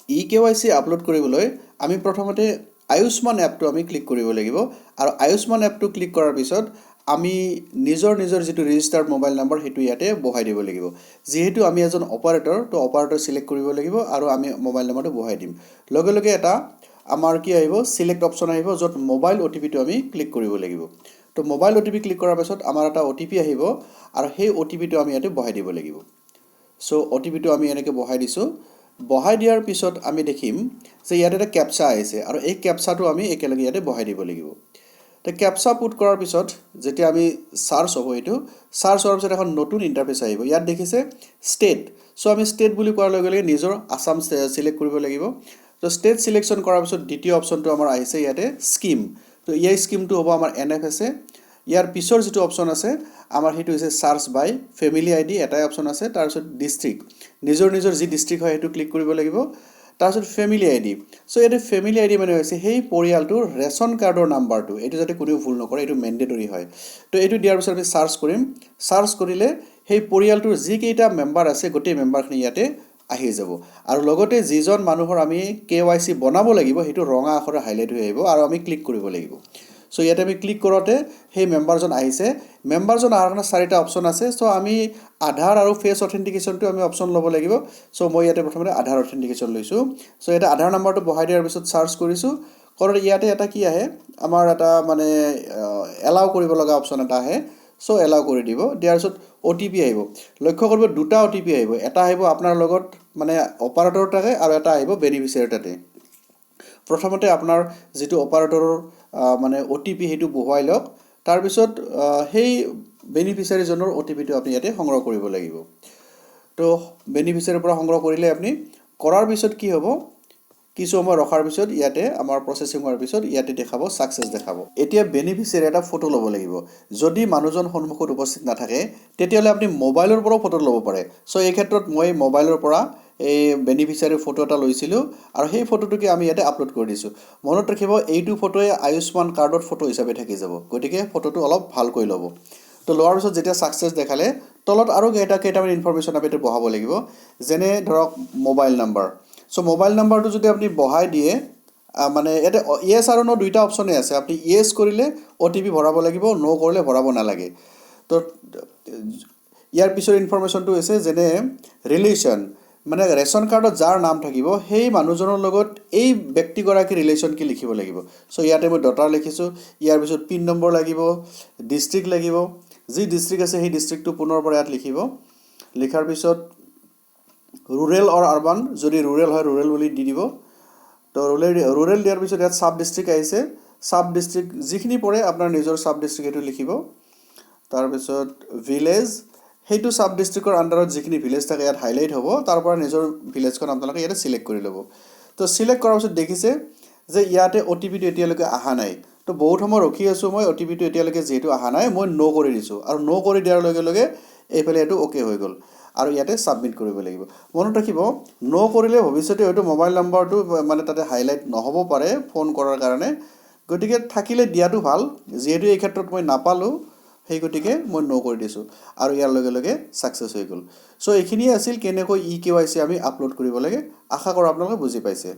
E-kyc upload কৰিবলৈ আমি প্ৰথমতে আয়ুষ্মান এপটো আমি ক্লিক কৰিব লাগিব আৰু আয়ুষ্মান এপটো ক্লিক কৰাৰ পিছত আমি নিজৰ যেটো ৰেজিষ্টাৰ্ড মোবাইল নম্বৰ হেতু ইয়াতে বহাই দিব লাগিব যেহেতু আমি এজন অপাৰেটৰ তো অপাৰেটৰ সিলেক্ট কৰিব লাগিব আৰু আমি মোবাইল নম্বৰটো বহাই দিম লগে লগে এটা আমাৰ কি আহিব সিলেক্ট অপচন আহিব যত মোবাইল ওটিপি টো আমি ক্লিক কৰিব লাগিব তো মোবাইল ওটিপি ক্লিক কৰাৰ পিছত আমাৰ এটা ওটিপি আহিব আৰু সেই ওটিপি টো আমি ইয়াতে বহাই দিব লাগিব সো ওটিপি টো আমি এনেকৈ বহাই দিছো বহাই দিয়াৰ পিছত আমি দেখিম যে ইয়াতে এটা ক্যাপচা আহিছে আৰু এই ক্যাপচাটো আমি একেলগে ইয়াতে বহাই দিব লাগিব তো ক্যাপচা পুট কৰাৰ পিছত যেতিয়া আমি সাৰ্চ হ'ব এটো সাৰ্চ হোৱাৰ পিছত এখন নতুন ইন্টাৰফেস আহিব ইয়াত দেখিছে ষ্টেট সো আমি ষ্টেট বুলি কোৱাৰ লগে লগে নিজৰ আসাম সিলেক্ট কৰিব লাগিব তো ষ্টেট সিলেকশন কৰাৰ পিছত দ্বিতীয় অপচনটো আমাৰ আহিছে ইয়াতে স্কিম তো এই স্কিমটো হ'ব আমাৰ এনএফএস ইয়াৰ পিছৰ যেটো অপচন আছে আমাৰ হেতু হৈছে সাৰ্চ বাই ফ্যামিলি আইডি এটাই অপচন আছে তাৰ পিছত ডিস্ট্ৰিক্ট নিজৰ যি ডিস্ট্ৰিক্ট হয় হেতু ক্লিক কৰিব লাগিব তাৰ পিছত ফ্যামিলি আইডি সো এটা ফ্যামিলি আইডি মানে হৈছে সেই পৰিয়ালটোৰ ৰেশন কাৰ্ডৰ নাম্বাৰটো এটো যাতে কোনেও ভুল নকৰে এটো ম্যান্ডেটৰি হয় তো এটো দিয়াৰ পিছত আমি সাৰ্চ কৰিম সাৰ্চ কৰিলে সেই পৰিয়ালটোৰ যি কেইটা মেম্বাৰ আছে গোটেই মেম্বাৰখিনি ইয়াতে আহি যাব আৰু লগতে যিজন মানুহৰ আমি KYC বনাব লাগিব হেতু ৰঙা আখৰে হাইলাইট হৈ আহিব আৰু আমি ক্লিক কৰিব লাগিব সো ইয়াতে আমি ক্লিক কৰোতে সেই মেম্বাৰজন আহিছে মেম্বাৰজন আহাৰ কাৰণে চাৰিটা অপচন আছে সো আমি আধাৰ আৰু ফেস অথেন্টিকেশনটো আমি অপচন ল'ব লাগিব সো মই ইয়াতে প্ৰথমতে আধাৰ অথেন্টিকেশন লৈছো সো এটা আধাৰ নাম্বাৰটো বহাই দিয়াৰ পিছত সাৰ্চ কৰিছো কৰাৰ ইয়াতে এটা কি আহে আমাৰ এটা মানে এলাউ কৰিব লগা অপচন এটা আহে সো এলাউ কৰি দিব দিয়াৰ পিছত ওটিপি আহিব লক্ষ্য কৰিব দুটা ওটিপি আহিব এটা আহিব আপোনাৰ লগত মানে অপাৰেটৰ থাকে আৰু এটা আহিব বেনিফিচিয়াৰি তাতে প্ৰথমতে আপোনাৰ যেটো অপাৰেটৰৰ মানে ওটিপি হেতু বহুৱাই লওক তাৰ পিছত সেই বেনিফিচিয়াৰি জনৰ ওটিপি টো আপুনি ইয়াতে সংগ্ৰহ কৰিব লাগিব তো বেনিফিচিয়াৰিৰ পৰা সংগ্ৰহ কৰিলে আপুনি কৰাৰ পিছত কি হ'ব কিছু সময় ৰখাৰ পিছত ইয়াতে আমাৰ প্ৰসেসিং হোৱাৰ পিছত ইয়াতে দেখাব সাকসেস দেখাব এতিয়া বেনিফিচিয়াৰি এটা ফটো ল'ব লাগিব যদি মানুহজন সন্মুখত উপস্থিত নাথাকে তেতিয়ালে আপুনি মোবাইলৰ পৰা ফটো ল'ব পাৰে সো এই ক্ষেত্ৰত মই মোবাইলৰ পৰা এই বেনিফিচিয়াৰি ফটো এটা লৈছিলো আৰু সেই ফটোটোকে আমি ইয়াতে আপলোড কৰি দিছো মনত ৰাখিব এইটো ফটোয়ে আয়ুষ্মান কাৰ্ডৰ ফটো হিচাপে থাকি যাব গতিকে ফটোটো অলপ ভালকৈ ল'ব তো লোৱাৰ পিছত যেতিয়া সাকসেস দেখালে তলত আৰু কেইটামান ইনফৰমেশন আপুনি বহাব লাগিব যেনে ধৰক মোবাইল নাম্বাৰ সো মোবাইল নাম্বাৰটো যদি আপুনি বহাই দিয়ে মানে এটা ইয়েস আৰু নো দুইটা অপচনে আছে আপুনি ইয়েস কৰিলে ওটিপি ভৰাব লাগিব নো কৰিলে ভৰাব নালাগে তো ইয়াৰ পিছৰ ইনফৰমেশনটো আছে যেনে ৰিলেশন মানে ৰেশন কাৰ্ডত যাৰ নাম থাকিব সেই মানুহজনৰ লগত এই ব্যক্তিগৰাকী ৰিলেশন কি লিখিব লাগিব সো ইয়াতে মই ডটাৰ লিখিছো ইয়াৰ পিছত পিন নম্বৰ লাগিব ডিস্ট্ৰিক্ট লাগিব যি ডিস্ট্ৰিক্ট আছে সেই ডিস্ট্ৰিক্টটো পুনৰ পৰা ইয়াত লিখিব লিখাৰ পিছত rural or urban যদি rural হয় rural বুলি দি দিব তো rural দিয়াৰ পিছত ইয়াত সাব ডিস্ট্ৰিক্ট আহিছে সাব ডিস্ট্ৰিক্ট যিখিনি পৰে আপোনাৰ নিজৰ সাব ডিস্ট্ৰিক্ট এটো লিখিব তাৰ পিছত ভিলেজ হেতু সাব ডিস্ট্ৰিক্টৰ আন্ডাৰত যিখিনি ভিলেজ থাকে ইয়াত হাইলাইট হ'ব তাৰ পৰা নিজৰ ভিলেজখন আপোনালোকে ইয়াতে সিলেক্ট কৰি ল'ব তো সিলেক্ট কৰাৰ পিছত দেখিছে যে ইয়াতে ওটিপি টো এতিয়ালৈকে আহা নাই তো বহুত সময় ৰখি আছো মই ওটিপি টো এতিয়ালৈকে যেহেতু আহা নাই মই নো কৰি দিছো আৰু নো কৰি দিয়াৰ লগে লগে এইফালে এটো ওকে হৈ গল আৰু ইয়াতে সাবমিট কৰিব লাগিব মনত ৰাখিব নো কৰিলে ভৱিষ্যতে হয়তো মোবাইল নাম্বাৰটো মানে তাতে হাইলাইট নহব পাৰে ফোন কৰাৰ কাৰণে গতিকে থাকিলে দিয়াটো ভাল যেহেতু এই ক্ষেত্ৰত মই নাপালো সেই গতিকে মই নো কৰি দিছো আৰু ইয়াৰ লগে লগে সাকসেস হৈ গল সো এইখিনি আছিল কেনেকৈ E-kyc আমি আপলোড কৰিব লাগে আশা কৰো আপোনালোকে বুজি পাইছে